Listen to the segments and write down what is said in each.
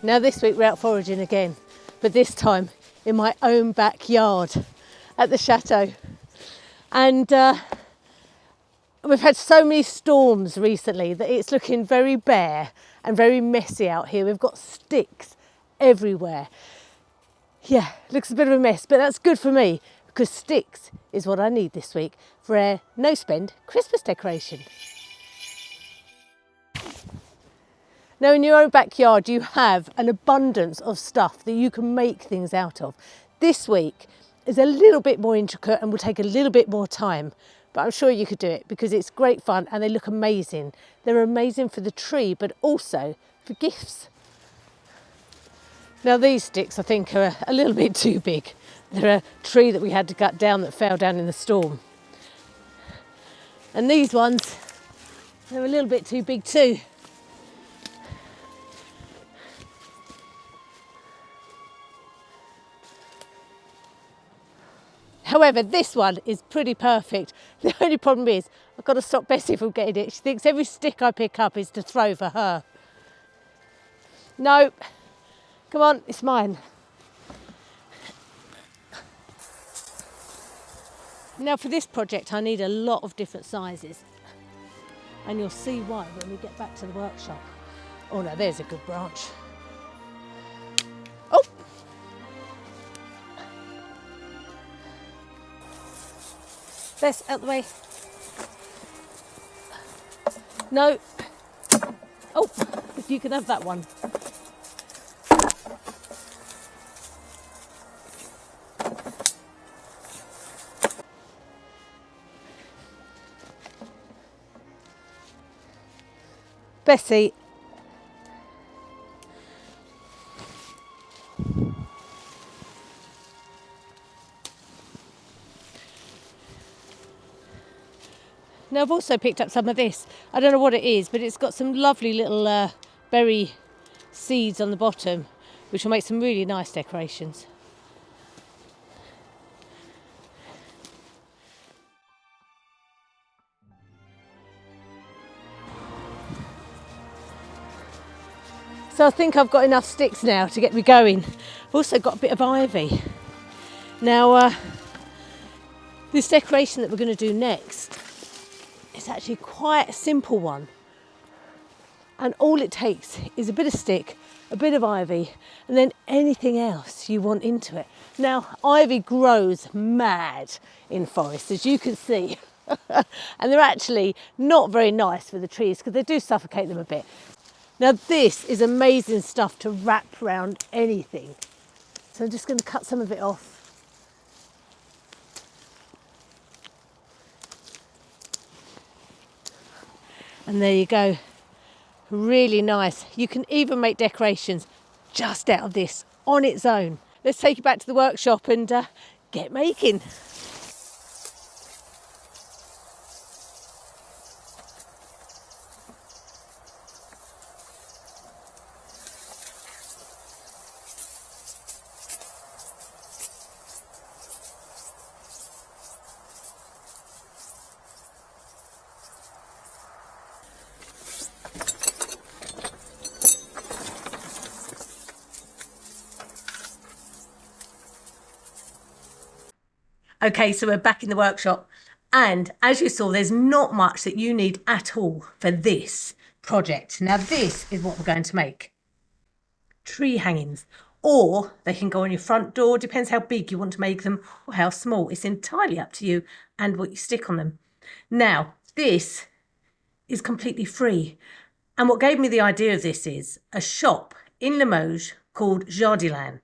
Now this week we're out foraging again, but this time in my own backyard at the chateau. And we've had so many storms recently that it's looking very bare and very messy out here. We've got sticks everywhere. Yeah, looks a bit of a mess, but that's good for me because sticks is what I need this week for a no-spend Christmas decoration. Now in your own backyard you have an abundance of stuff that you can make things out of. This week is a little bit more intricate and will take a little bit more time, but I'm sure you could do it because it's great fun and they look amazing. They're amazing for the tree but also for gifts. Now these sticks I think are a little bit too big. They're a tree that we had to cut down that fell down in the storm. And these ones, they're a little bit too big too. However, this one is pretty perfect. The only problem is I've got to stop Bessie from getting it. She thinks every stick I pick up is to throw for her. No, come on, it's mine. Now for this project, I need a lot of different sizes. And you'll see why when we get back to the workshop. Oh no, there's a good branch. Oh! Bess, out the way. No. Oh, you can have that one. Bessie. Now I've also picked up some of this. I don't know what it is, but it's got some lovely little berry seeds on the bottom, which will make some really nice decorations. So I think I've got enough sticks now to get me going. I've also got a bit of ivy. Now this decoration that we're going to do next, it's actually quite a simple one. And all it takes is a bit of stick, a bit of ivy, and then anything else you want into it. Now, ivy grows mad in forests, as you can see. And they're actually not very nice for the trees because they do suffocate them a bit. Now, this is amazing stuff to wrap around anything. So I'm just going to cut some of it off. And there you go, really nice. You can even make decorations just out of this on its own. Let's take it back to the workshop and get making. Okay, so we're back in the workshop, and as you saw, there's not much that you need at all for this project. Now this is what we're going to make. Tree hangings, or they can go on your front door, depends how big you want to make them or how small. It's entirely up to you and what you stick on them. Now this is completely free, and what gave me the idea of this is a shop in Limoges called Jardiland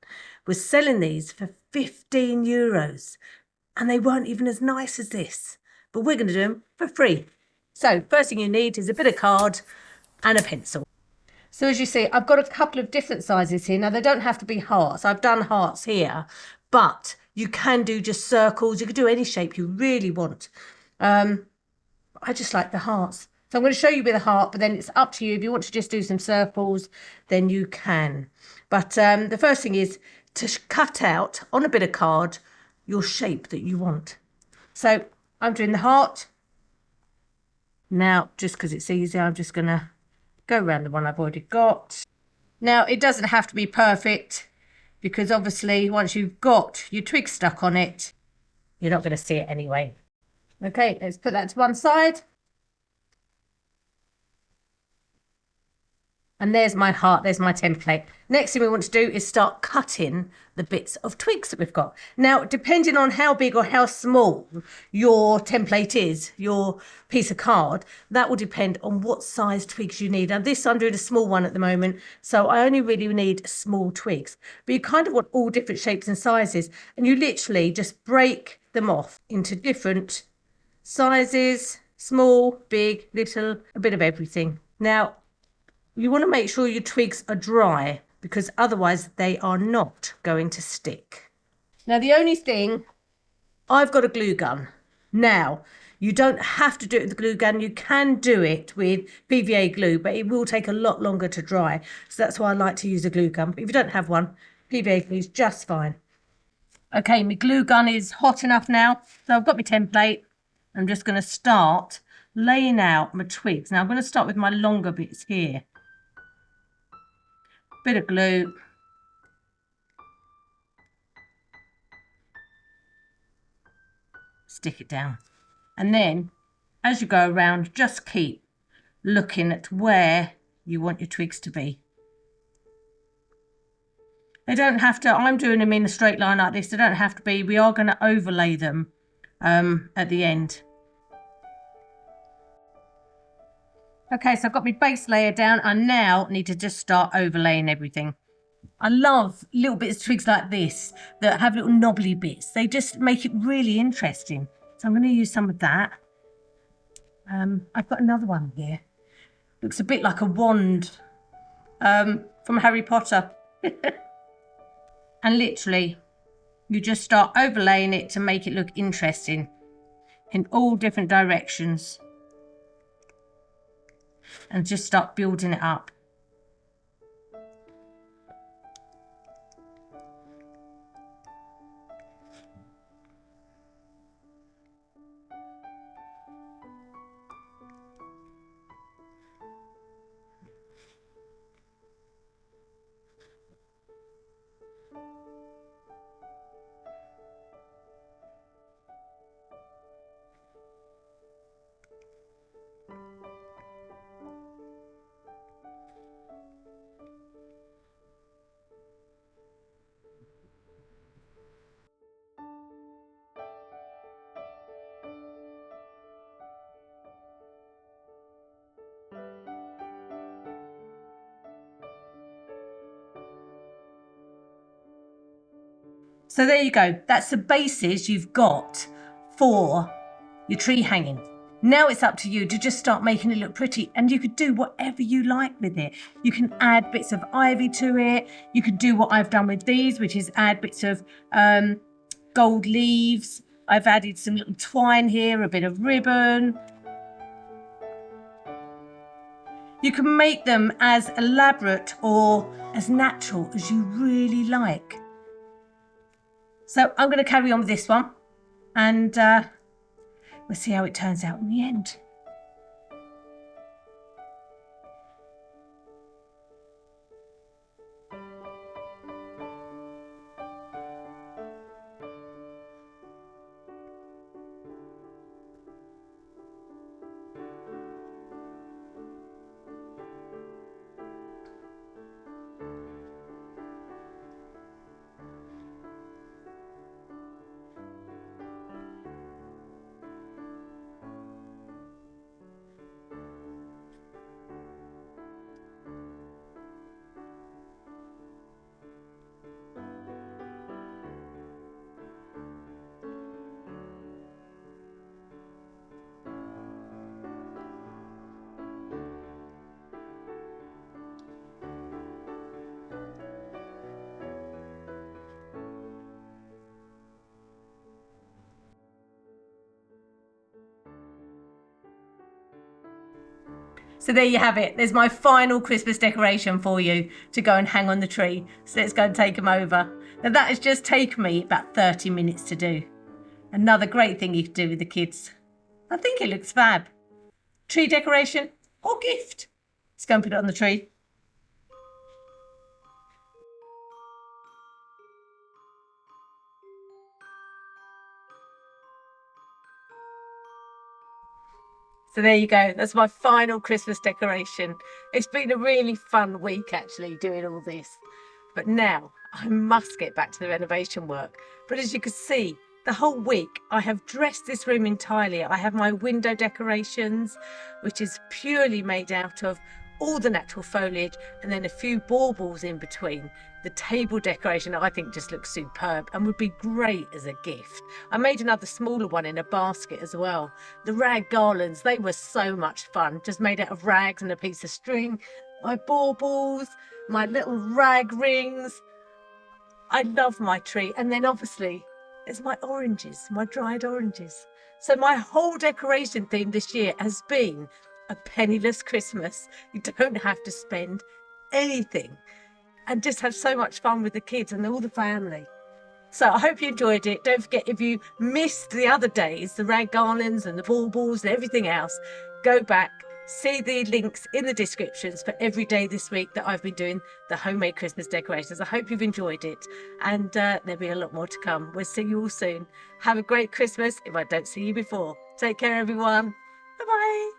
was selling these for €15. And they weren't even as nice as this, but we're going to do them for free. So first thing you need is a bit of card and a pencil. So as you see, I've got a couple of different sizes here. Now they don't have to be hearts. I've done hearts here, but you can do just circles. You can do any shape you really want. I just like the hearts. So I'm going to show you with a heart, but then it's up to you. If you want to just do some circles, then you can. But the first thing is to cut out on a bit of card your shape that you want. So I'm doing the heart. Now, just because it's easier, I'm just going to go around the one I've already got. Now, it doesn't have to be perfect because obviously once you've got your twig stuck on it, you're not going to see it anyway. Okay, let's put that to one side. And there's my heart, there's my template. Next thing we want to do is start cutting the bits of twigs that we've got. Now, depending on how big or how small your template is, your piece of card, that will depend on what size twigs you need. Now, this I'm doing a small one at the moment, so I only really need small twigs. But you kind of want all different shapes and sizes, and you literally just break them off into different sizes, small, big, little, a bit of everything. Now, you want to make sure your twigs are dry because otherwise they are not going to stick. Now, the only thing, I've got a glue gun. Now, you don't have to do it with the glue gun. You can do it with PVA glue, but it will take a lot longer to dry. So that's why I like to use a glue gun. But if you don't have one, PVA glue is just fine. Okay, my glue gun is hot enough now. So I've got my template. I'm just going to start laying out my twigs. Now, I'm going to start with my longer bits here. Bit of glue. Stick it down. And then as you go around, just keep looking at where you want your twigs to be. They don't have to, I'm doing them in a straight line like this. They don't have to be. We are going to overlay them at the end. Okay, so I've got my base layer down. I now need to just start overlaying everything. I love little bits of twigs like this that have little knobbly bits. They just make it really interesting. So I'm going to use some of that. I've got another one here. Looks a bit like a wand from Harry Potter. And literally, you just start overlaying it to make it look interesting in all different directions. And just start building it up. So there you go. That's the bases you've got for your tree hanging. Now it's up to you to just start making it look pretty, and you could do whatever you like with it. You can add bits of ivy to it. You could do what I've done with these, which is add bits of gold leaves. I've added some little twine here, a bit of ribbon. You can make them as elaborate or as natural as you really like. So I'm going to carry on with this one, and we'll see how it turns out in the end. So there you have it. There's my final Christmas decoration for you to go and hang on the tree. So let's go and take them over. Now that has just taken me about 30 minutes to do. Another great thing you can do with the kids. I think it looks fab. Tree decoration or gift. Let's go and put it on the tree. So there you go. That's my final Christmas decoration. It's been a really fun week actually doing all this. But now I must get back to the renovation work. But as you can see, the whole week I have dressed this room entirely. I have my window decorations, which is purely made out of all the natural foliage and then a few baubles in between. The table decoration I think just looks superb and would be great as a gift. I made another smaller one in a basket as well. The rag garlands, they were so much fun, just made out of rags and a piece of string. My baubles, my little rag rings. I love my tree. And then obviously it's my oranges, my dried oranges. So my whole decoration theme this year has been a penniless Christmas. You don't have to spend anything and just have so much fun with the kids and all the family. So I hope you enjoyed it. Don't forget, if you missed the other days, the rag garlands and the baubles and everything else, go back, see the links in the descriptions for every day this week that I've been doing the homemade Christmas decorations. I hope you've enjoyed it, and there'll be a lot more to come. We'll see you all soon. Have a great Christmas if I don't see you before. Take care, everyone. Bye-bye.